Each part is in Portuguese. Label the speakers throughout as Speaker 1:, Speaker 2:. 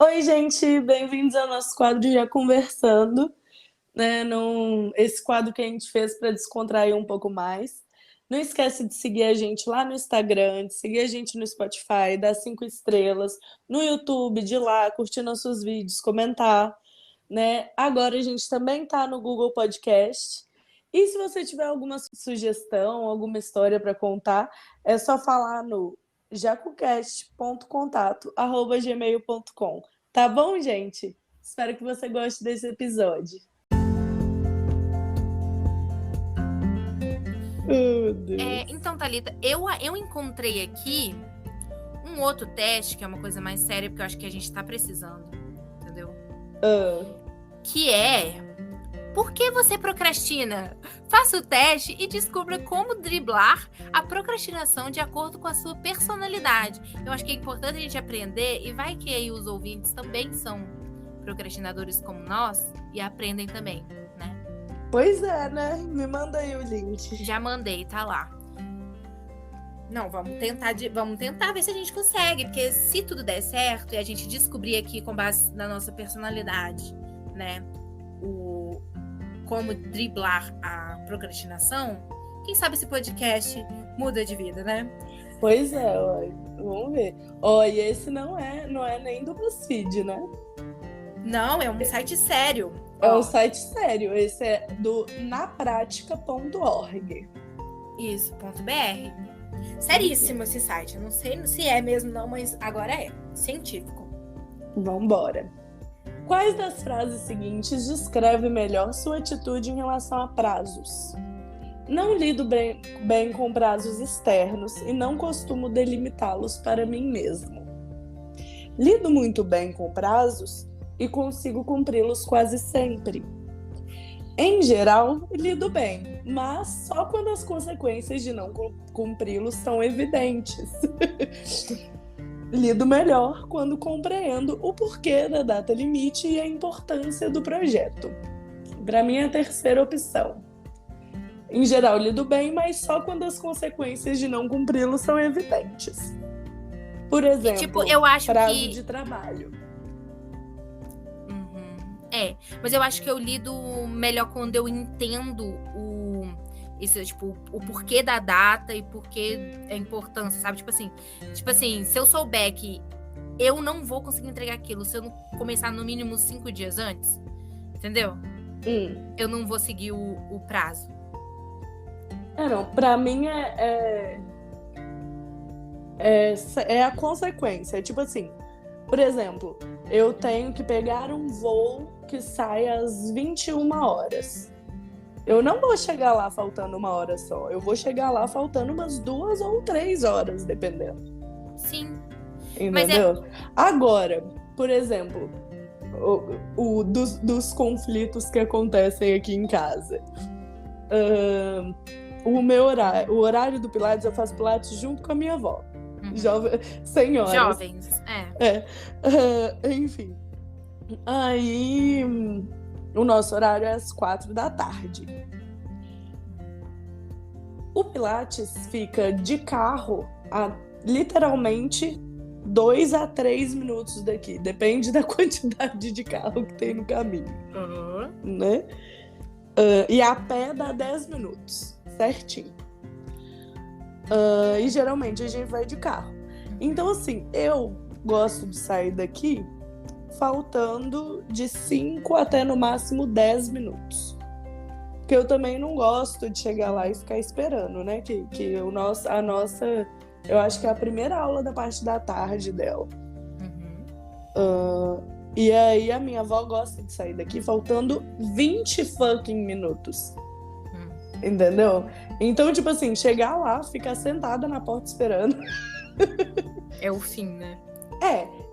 Speaker 1: Oi, gente, bem-vindos ao nosso quadro de Já Conversando, né? Esse quadro que a gente fez para descontrair um pouco mais. Não esquece de seguir a gente lá no Instagram, de seguir a gente no Spotify, dar 5 estrelas, no YouTube, de ir lá, curtir nossos vídeos, comentar, né? Agora a gente também tá no Google Podcast. E se você tiver alguma sugestão, alguma história para contar, é só falar no jacocast.contato@gmail.com. Tá bom, gente? Espero que você goste desse episódio. Oh, Deus.
Speaker 2: Então, Thalita, eu encontrei aqui um outro teste, que é uma coisa mais séria, porque eu acho que a gente tá precisando, entendeu? Que é: por que você procrastina? Faça o teste e descubra como driblar a procrastinação de acordo com a sua personalidade. Eu acho que é importante a gente aprender, e vai que aí os ouvintes também são procrastinadores como nós e aprendem também, né?
Speaker 1: Pois é, né? Me manda aí o link.
Speaker 2: Já mandei, tá lá. Não, vamos tentar ver se a gente consegue, porque se tudo der certo e a gente descobrir aqui com base na nossa personalidade, né, como driblar a procrastinação, quem sabe esse podcast muda de vida, né?
Speaker 1: Pois é, ó, vamos ver. Ó, e esse não é nem do BuzzFeed, né?
Speaker 2: Não, é um site sério.
Speaker 1: É um site sério. Esse é do napratica.org.
Speaker 2: Isso, .br. Seríssimo esse site. Eu não sei se é mesmo não, mas agora é. Científico.
Speaker 1: Vambora. Quais das frases seguintes descreve melhor sua atitude em relação a prazos? Não lido bem com prazos externos e não costumo delimitá-los para mim mesmo. Lido muito bem com prazos e consigo cumpri-los quase sempre. Em geral, lido bem, mas só quando as consequências de não cumpri-los são evidentes. Lido melhor quando compreendo o porquê da data limite e a importância do projeto. Para mim, é a terceira opção. Em geral, lido bem, mas só quando as consequências de não cumpri-los são evidentes. Por exemplo,
Speaker 2: eu acho
Speaker 1: prazo
Speaker 2: que...
Speaker 1: de trabalho.
Speaker 2: Mas eu acho que eu lido melhor quando eu entendo o porquê da data e porquê a importância, sabe? Tipo assim, se eu souber que eu não vou conseguir entregar aquilo se eu não começar no mínimo 5 dias antes, entendeu? Eu não vou seguir o prazo.
Speaker 1: Não, pra mim é a consequência. É tipo assim, por exemplo, eu tenho que pegar um voo que sai às 21 horas. Eu não vou chegar lá faltando 1 hora só. Eu vou chegar lá faltando umas 2 ou 3 horas, dependendo.
Speaker 2: Sim.
Speaker 1: Entendeu? Agora, por exemplo, dos conflitos que acontecem aqui em casa. O horário do Pilates, eu faço Pilates junto com a minha avó. Senhoras.
Speaker 2: Jovens,
Speaker 1: enfim. Aí, o nosso horário é às 4 da tarde. O Pilates fica de carro a literalmente 2 a 3 minutos daqui. Depende da quantidade de carro que tem no caminho. Né? E a pé dá 10 minutos, certinho. E geralmente a gente vai de carro. Então, assim, eu gosto de sair daqui faltando de 5 até no máximo 10 minutos. Porque eu também não gosto de chegar lá e ficar esperando, né? A nossa, eu acho que é a primeira aula da parte da tarde dela. E aí a minha avó gosta de sair daqui faltando 20 fucking minutos. Entendeu? Então, tipo assim, chegar lá, ficar sentada na porta esperando.
Speaker 2: É o fim, né?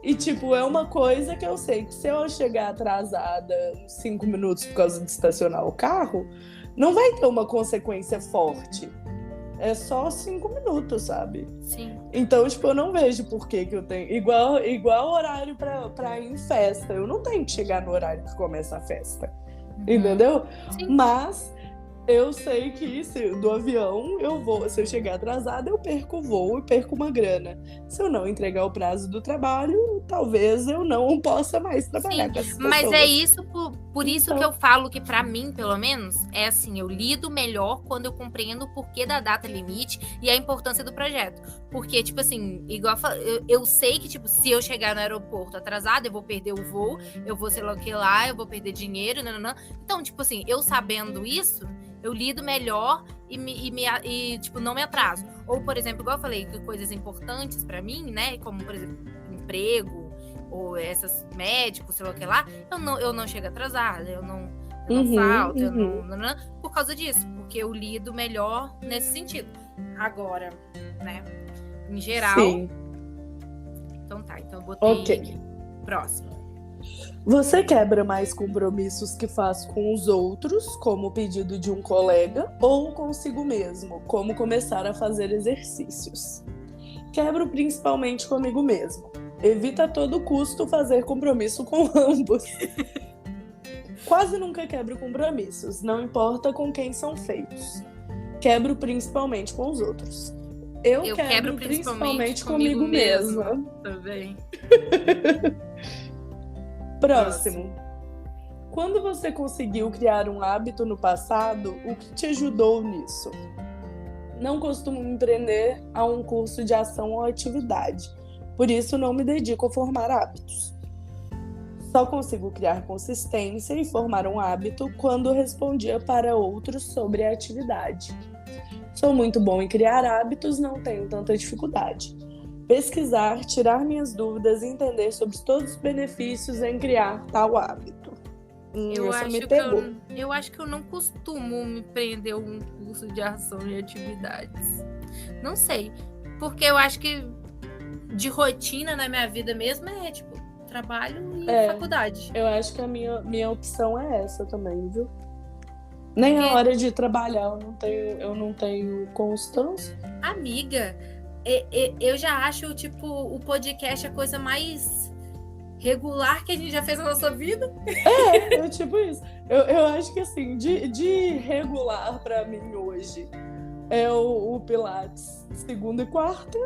Speaker 1: E tipo, é uma coisa que eu sei que se eu chegar atrasada uns 5 minutos por causa de estacionar o carro, não vai ter uma consequência forte. É só 5 minutos, sabe?
Speaker 2: Sim.
Speaker 1: Então, tipo, eu não vejo por que eu tenho... Igual horário pra ir em festa. Eu não tenho que chegar no horário que começa a festa. Entendeu?
Speaker 2: Sim.
Speaker 1: Mas eu sei que do avião se eu chegar atrasada, eu perco o voo e perco uma grana. Se eu não entregar o prazo do trabalho, talvez eu não possa mais trabalhar com essas pessoas.
Speaker 2: Mas é isso, por isso que eu falo que pra mim, pelo menos, é assim, eu lido melhor quando eu compreendo o porquê da data limite e a importância do projeto. Porque, tipo assim, igual eu sei que, tipo, se eu chegar no aeroporto atrasada, eu vou perder o voo, eu vou sei lá o que lá, eu vou perder dinheiro, nananã. Então, tipo assim, eu sabendo isso, eu lido melhor e tipo, não me atraso. Ou, por exemplo, igual eu falei, que coisas importantes pra mim, né? Como, por exemplo, emprego, ou essas médicos, sei lá o que lá, eu não chego atrasada, eu não falto, eu não, por causa disso, porque eu lido melhor nesse sentido. Agora, né? Em geral.
Speaker 1: Sim.
Speaker 2: Então tá, então eu botei aqui. Próximo.
Speaker 1: Você quebra mais compromissos que faz com os outros, como o pedido de um colega, ou consigo mesmo, como começar a fazer exercícios? Quebro principalmente comigo mesmo. Evita a todo custo fazer compromisso com ambos. Quase nunca quebro compromissos, não importa com quem são feitos. Quebro principalmente com os outros. Eu quebro principalmente comigo mesma.
Speaker 2: Também.
Speaker 1: Próximo. Quando você conseguiu criar um hábito no passado, o que te ajudou nisso? Não costumo me prender a um curso de ação ou atividade, por isso não me dedico a formar hábitos. Só consigo criar consistência e formar um hábito quando respondia para outros sobre a atividade. Sou muito bom em criar hábitos, não tenho tanta dificuldade. Pesquisar, tirar minhas dúvidas e entender sobre todos os benefícios em criar tal hábito.
Speaker 2: Eu acho que eu não costumo me prender a um curso de ação e atividades. Não sei. Porque eu acho que de rotina na minha vida mesmo é tipo trabalho e faculdade.
Speaker 1: Eu acho que a minha opção é essa também, viu? Nem a hora de trabalhar eu não tenho constância.
Speaker 2: Amiga, eu já acho, tipo, o podcast a coisa mais regular que a gente já fez na nossa vida.
Speaker 1: É tipo isso. Eu acho que, assim, de regular pra mim hoje é o Pilates segunda e quarta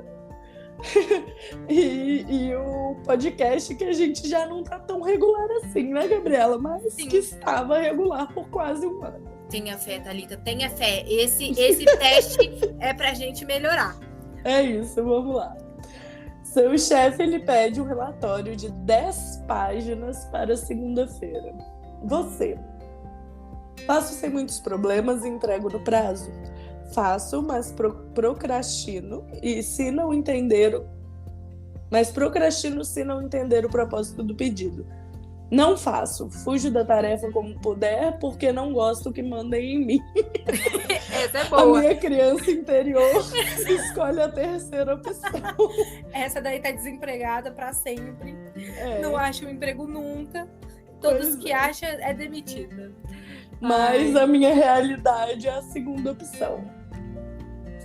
Speaker 1: e o podcast que a gente já não tá tão regular assim, né, Gabriela? Mas sim, que estava regular por quase um ano.
Speaker 2: Tenha fé, Thalita, tenha fé. Esse teste é pra gente melhorar.
Speaker 1: É isso, vamos lá. Seu chefe, ele pede um relatório de 10 páginas para segunda-feira. Você: faço sem muitos problemas e entrego no prazo. Faço, mas procrastino se não entender o propósito do pedido. Não faço, fujo da tarefa como puder, porque não gosto que mandem em mim.
Speaker 2: Essa é boa.
Speaker 1: A minha criança interior escolhe a terceira opção.
Speaker 2: Essa daí tá desempregada pra sempre. Não acha um emprego nunca. Todos que acham é demitida.
Speaker 1: Mas a minha realidade é a segunda opção.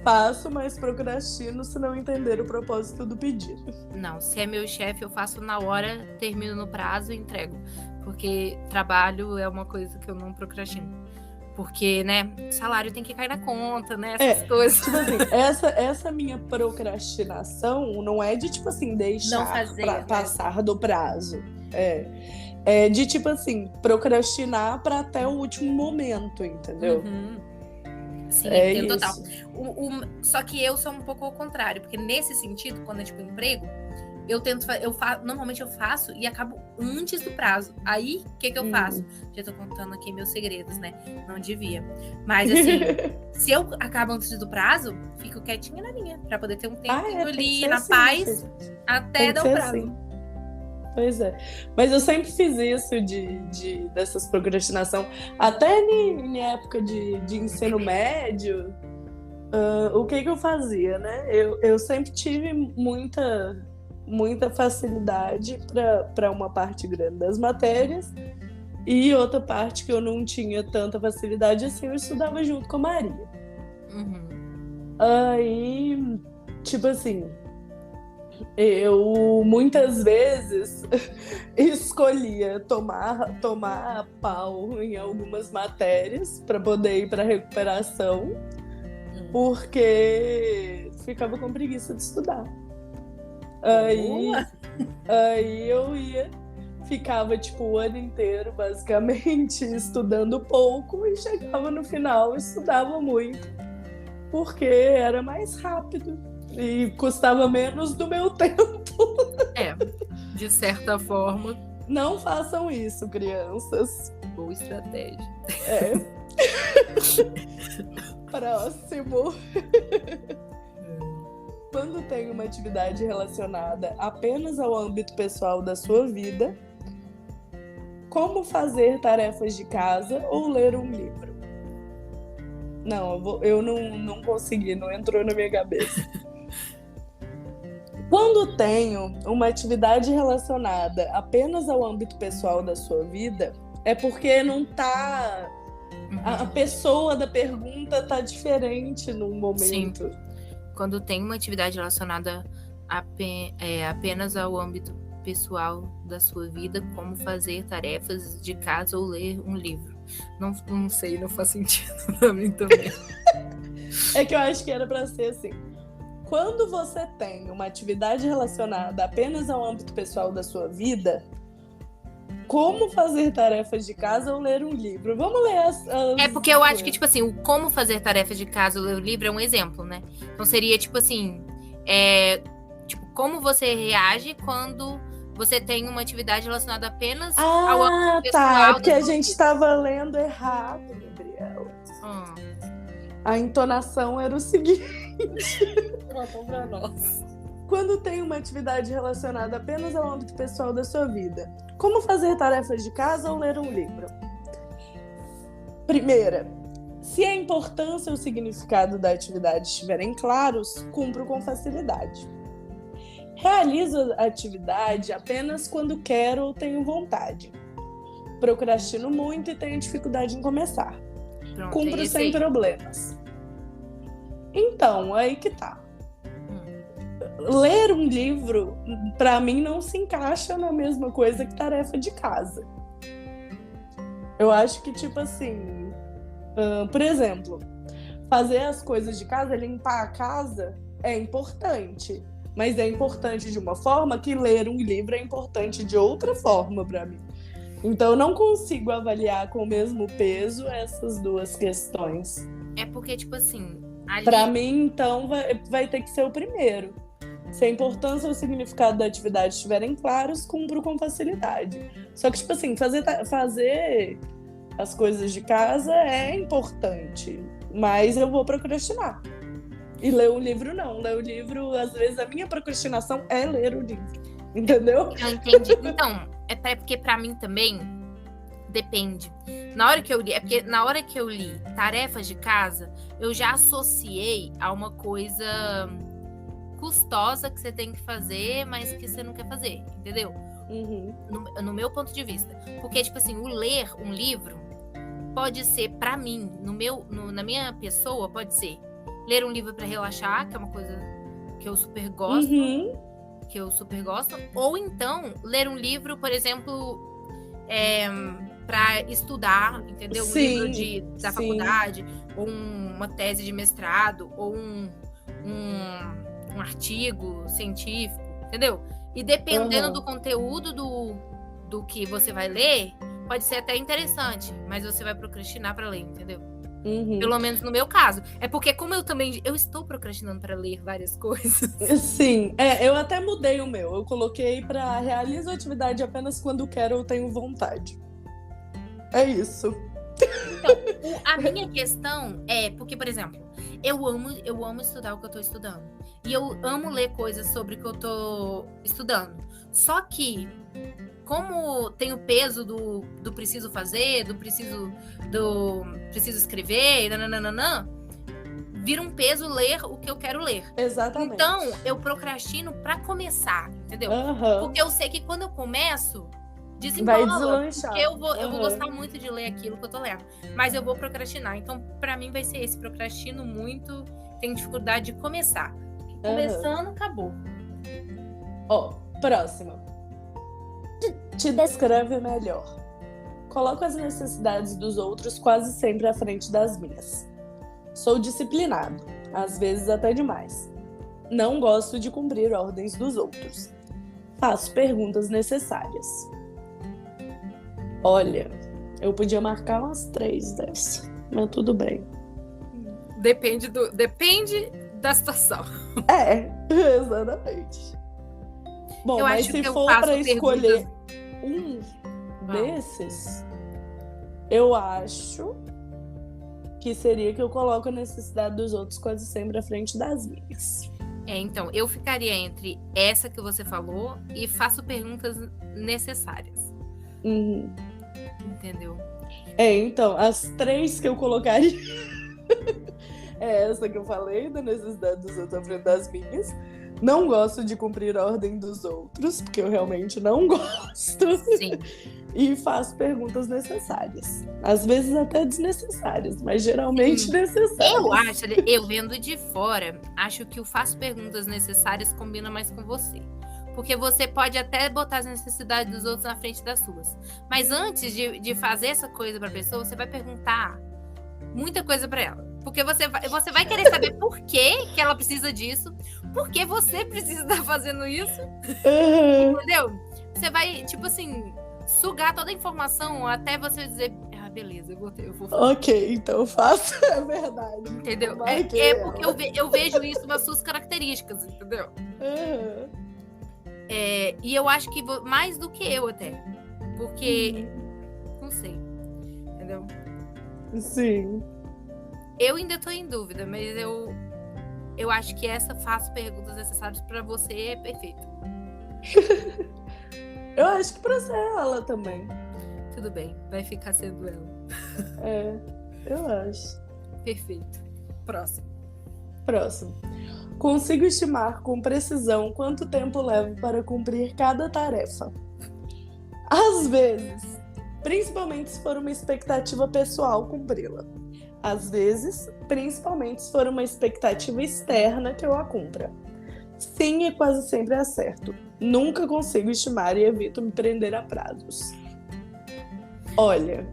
Speaker 1: Faço, mas procrastino se não entender o propósito do pedido.
Speaker 2: Não, se é meu chefe, eu faço na hora, termino no prazo e entrego. Porque trabalho é uma coisa que eu não procrastino. Porque, né, salário tem que cair na conta, né, essas coisas.
Speaker 1: Tipo assim, essa minha procrastinação não é de, tipo assim, deixar passar do prazo. É de, tipo assim, procrastinar para até o último momento, entendeu?
Speaker 2: Uhum. Sim, entendo total. Só que eu sou um pouco ao contrário, porque nesse sentido, quando é tipo emprego, normalmente eu faço e acabo antes do prazo. Aí, o que eu faço? Já tô contando aqui meus segredos, né? Não devia. Mas assim, se eu acabo antes do prazo, fico quietinha na minha, pra poder ter um tempinho ali na paz até dar o prazo. Assim.
Speaker 1: Pois é. Mas eu sempre fiz isso dessas procrastinação. Até em época de ensino médio, o que eu fazia, né? Eu sempre tive muita facilidade para uma parte grande das matérias, e outra parte que eu não tinha tanta facilidade assim, eu estudava junto com a Maria.
Speaker 2: Uhum.
Speaker 1: Aí, tipo assim, Eu muitas vezes escolhia tomar pau em algumas matérias para poder ir para recuperação, porque ficava com preguiça de estudar. Aí eu ficava tipo o ano inteiro basicamente estudando pouco e chegava no final e estudava muito, porque era mais rápido e custava menos do meu tempo.
Speaker 2: De certa forma.
Speaker 1: Não façam isso, crianças.
Speaker 2: Boa estratégia.
Speaker 1: Próximo. Quando tem uma atividade relacionada apenas ao âmbito pessoal da sua vida, como fazer tarefas de casa ou ler um livro? Não, eu não consegui, não entrou na minha cabeça. Quando tenho uma atividade relacionada apenas ao âmbito pessoal da sua vida, é porque não tá... A pessoa da pergunta tá diferente no momento.
Speaker 2: Sim. Quando tem uma atividade relacionada apenas ao âmbito pessoal da sua vida, como fazer tarefas de casa ou ler um livro. Não sei, não faz sentido pra mim também.
Speaker 1: É que eu acho que era pra ser assim. Quando você tem uma atividade relacionada apenas ao âmbito pessoal da sua vida, como fazer tarefas de casa ou ler um livro? Vamos ler as
Speaker 2: É porque eu acho que, tipo assim, o como fazer tarefas de casa ou ler um livro é um exemplo, né? Então seria, tipo assim, tipo, como você reage quando você tem uma atividade relacionada apenas ao âmbito pessoal.
Speaker 1: Tá, é porque a gente estava lendo errado, Gabriel. A entonação era o seguinte.
Speaker 2: Pra nós.
Speaker 1: Quando tem uma atividade relacionada apenas ao âmbito pessoal da sua vida, como fazer tarefas de casa ou ler um livro? Primeira, se a importância e o significado da atividade estiverem claros, cumpro com facilidade. Realizo a atividade apenas quando quero ou tenho vontade. Procrastino muito e tenho dificuldade em começar.
Speaker 2: Pronto,
Speaker 1: cumpro sem problemas. Então, aí que tá. Ler um livro, pra mim, não se encaixa na mesma coisa que tarefa de casa. Eu acho que, tipo assim, por exemplo, fazer as coisas de casa, limpar a casa, é importante. Mas é importante de uma forma que ler um livro é importante de outra forma pra mim. Então, eu não consigo avaliar com o mesmo peso essas duas questões.
Speaker 2: É porque, tipo assim...
Speaker 1: Pra mim, então, vai ter que ser o primeiro. Se a importância ou o significado da atividade estiverem claros, cumpro com facilidade. Só que, tipo assim, fazer as coisas de casa é importante, mas eu vou procrastinar. E ler um livro, não. Ler o livro, às vezes, a minha procrastinação é ler o livro. Entendeu?
Speaker 2: Eu entendi. Então, é porque pra mim também depende. Porque na hora que eu li tarefas de casa, eu já associei a uma coisa custosa que você tem que fazer, mas que você não quer fazer, entendeu? No meu ponto de vista. Porque, tipo assim, o ler um livro pode ser, pra mim, na minha pessoa, pode ser ler um livro pra relaxar, que é uma coisa que eu super gosto, ou então ler um livro, por exemplo, pra estudar, entendeu? Um livro da faculdade, ou uma tese de mestrado, ou um artigo científico, entendeu? E dependendo do conteúdo do que você vai ler, pode ser até interessante, mas você vai procrastinar pra ler, entendeu? Pelo menos no meu caso. É porque como eu estou procrastinando para ler várias coisas.
Speaker 1: Sim, eu até mudei o meu. Eu coloquei para realizo a atividade apenas quando quero ou tenho vontade. É isso.
Speaker 2: Então, a minha questão é, porque, por exemplo, eu amo estudar o que eu tô estudando. E eu amo ler coisas sobre o que eu tô estudando. Só que, como tem o peso do preciso fazer, do preciso escrever, nananana, vira um peso ler o que eu quero ler.
Speaker 1: Exatamente.
Speaker 2: Então, eu procrastino pra começar, entendeu? Porque eu sei que quando eu começo, desembola.
Speaker 1: Vai deslanchar.
Speaker 2: Porque eu vou gostar muito de ler aquilo que eu tô lendo. Mas eu vou procrastinar. Então, pra mim, vai ser esse. Procrastino muito, tenho dificuldade de começar. Começando, acabou.
Speaker 1: Próxima. Te descreve melhor. Coloco as necessidades dos outros quase sempre à frente das minhas. Sou disciplinado, às vezes até demais. Não gosto de cumprir ordens dos outros. Faço perguntas necessárias. Olha, eu podia marcar umas 3 dessas, mas tudo bem.
Speaker 2: Depende da situação.
Speaker 1: Exatamente. Bom, mas se for para escolher um desses, eu acho que seria que eu coloco a necessidade dos outros quase sempre à frente das minhas.
Speaker 2: Então, eu ficaria entre essa que você falou e faço perguntas necessárias. Entendeu?
Speaker 1: Então, as 3 que eu colocaria é essa que eu falei, da necessidade dos outros à frente das minhas. Não gosto de cumprir a ordem dos outros, porque eu realmente não gosto.
Speaker 2: Sim.
Speaker 1: E faço perguntas necessárias. Às vezes até desnecessárias, mas geralmente necessárias.
Speaker 2: Eu vendo de fora, acho que o faço perguntas necessárias combina mais com você. Porque você pode até botar as necessidades dos outros na frente das suas. Mas antes de fazer essa coisa pra pessoa, você vai perguntar muita coisa pra ela. Porque você vai querer saber por que ela precisa disso, por que você precisa estar fazendo isso. Entendeu? Você vai, tipo assim, sugar toda a informação até você dizer, beleza, eu vou fazer.
Speaker 1: Ok, então eu faço, é verdade.
Speaker 2: Entendeu? Porque eu vejo isso nas suas características, entendeu? E eu acho que mais do que eu até. Porque, não sei, entendeu?
Speaker 1: Sim.
Speaker 2: Eu ainda tô em dúvida, mas eu acho que essa faço perguntas necessárias pra você é perfeito.
Speaker 1: Eu acho que pra ser ela também.
Speaker 2: Tudo bem, vai ficar sendo ela.
Speaker 1: Eu acho.
Speaker 2: Perfeito. Próximo.
Speaker 1: Consigo estimar com precisão quanto tempo levo para cumprir cada tarefa. Às vezes, principalmente se for uma expectativa pessoal cumpri-la. Às vezes, principalmente se for uma expectativa externa que eu a cumpra. Sim, e quase sempre acerto. Nunca consigo estimar e evito me prender a prazos. Olha,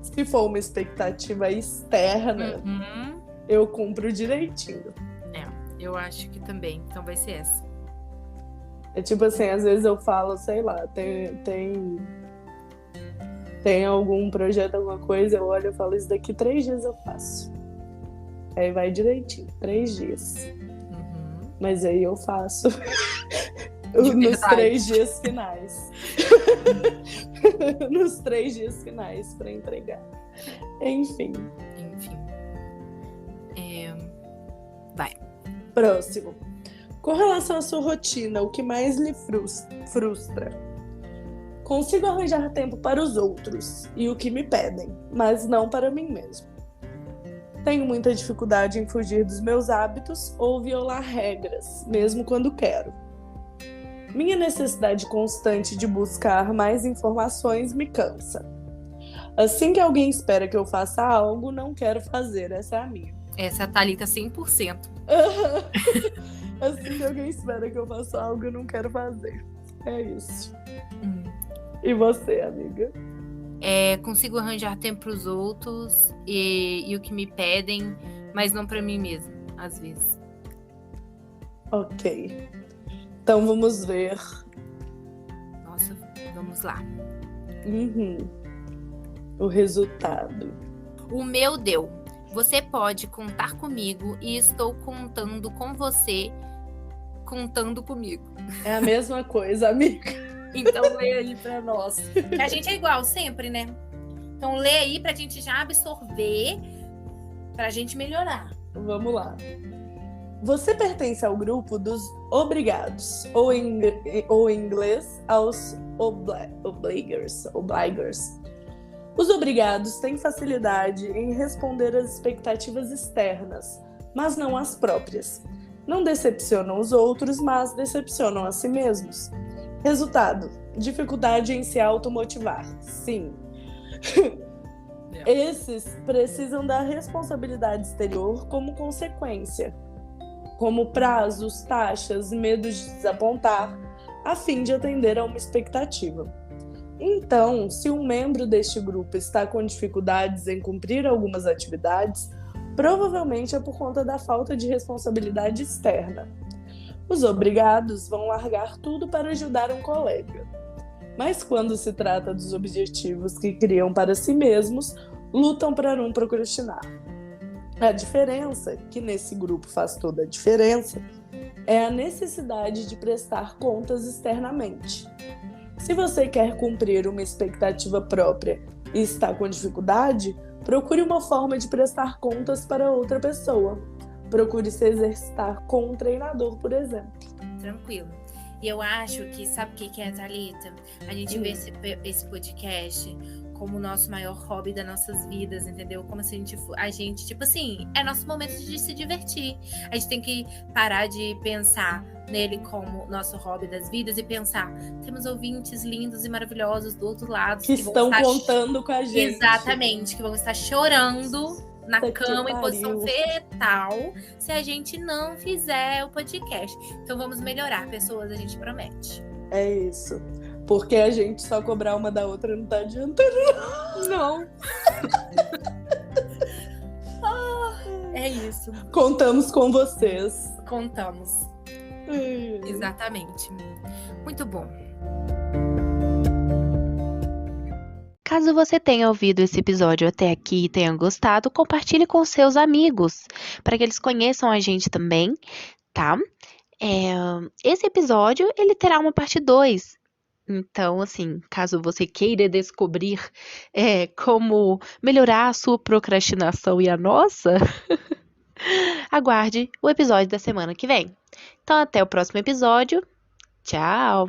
Speaker 1: se for uma expectativa externa, eu cumpro direitinho.
Speaker 2: Eu acho que também. Então vai ser essa.
Speaker 1: É tipo assim, às vezes eu falo, sei lá, tem algum projeto, alguma coisa, eu olho e falo, isso daqui 3 dias eu faço. Aí vai direitinho, 3 dias. Mas aí eu faço nos 3 dias finais. Nos 3 dias finais pra entregar. Enfim.
Speaker 2: Vai.
Speaker 1: Próximo. Com relação à sua rotina, o que mais lhe frustra? Consigo arranjar tempo para os outros e o que me pedem, mas não para mim mesmo. Tenho muita dificuldade em fugir dos meus hábitos ou violar regras, mesmo quando quero. Minha necessidade constante de buscar mais informações me cansa. Assim que alguém espera que eu faça algo, não quero fazer, essa é a minha.
Speaker 2: Essa é a Thalita 100%.
Speaker 1: Assim que alguém espera que eu faça algo, eu não quero fazer. É isso. E você, amiga?
Speaker 2: Consigo arranjar tempo para os outros e o que me pedem, mas não para mim mesma, às vezes.
Speaker 1: Ok. Então vamos ver.
Speaker 2: Nossa, vamos lá.
Speaker 1: O resultado.
Speaker 2: O meu deu. Você pode contar comigo e estou contando com você, contando comigo.
Speaker 1: É a mesma coisa, amiga.
Speaker 2: Então lê aí pra nós. Que a gente é igual sempre, né? Então lê aí pra gente já absorver, pra gente melhorar.
Speaker 1: Vamos lá. Você pertence ao grupo dos obrigados, ou em inglês, aos obligers. Os obrigados têm facilidade em responder às expectativas externas, mas não às próprias. Não decepcionam os outros, mas decepcionam a si mesmos. Resultado: dificuldade em se automotivar. Sim. Esses precisam da responsabilidade exterior como consequência. como prazos, taxas, medos de desapontar, a fim de atender a uma expectativa. Então, se um membro deste grupo está com dificuldades em cumprir algumas atividades, provavelmente é por conta da falta de responsabilidade externa. Os obrigados vão largar tudo para ajudar um colega. Mas quando se trata dos objetivos que criam para si mesmos, lutam para não procrastinar. A diferença, que nesse grupo faz toda a diferença, é a necessidade de prestar contas externamente. Se você quer cumprir uma expectativa própria e está com dificuldade, procure uma forma de prestar contas para outra pessoa. Procure se exercitar com um treinador, por exemplo.
Speaker 2: Tranquilo. E eu acho que, sabe o que é, Thalita? A gente vê esse podcast como o nosso maior hobby das nossas vidas, entendeu? Como se a gente, tipo assim, é nosso momento de se divertir. A gente tem que parar de pensar nele como nosso hobby das vidas e pensar, temos ouvintes lindos e maravilhosos do outro lado.
Speaker 1: Que estão contando com a gente.
Speaker 2: Exatamente, que vão estar chorando na cama em posição fetal se a gente não fizer o podcast. Então vamos melhorar, pessoas, a gente promete.
Speaker 1: É isso. Porque a gente só cobrar uma da outra não tá adiantando.
Speaker 2: Não. É isso.
Speaker 1: Contamos com vocês.
Speaker 2: Contamos. Exatamente. Muito bom.
Speaker 3: Caso você tenha ouvido esse episódio até aqui e tenha gostado, compartilhe com seus amigos, para que eles conheçam a gente também, tá? Esse episódio, ele terá uma parte 2. Então, assim, caso você queira descobrir como melhorar a sua procrastinação e a nossa, aguarde o episódio da semana que vem. Então, até o próximo episódio. Tchau!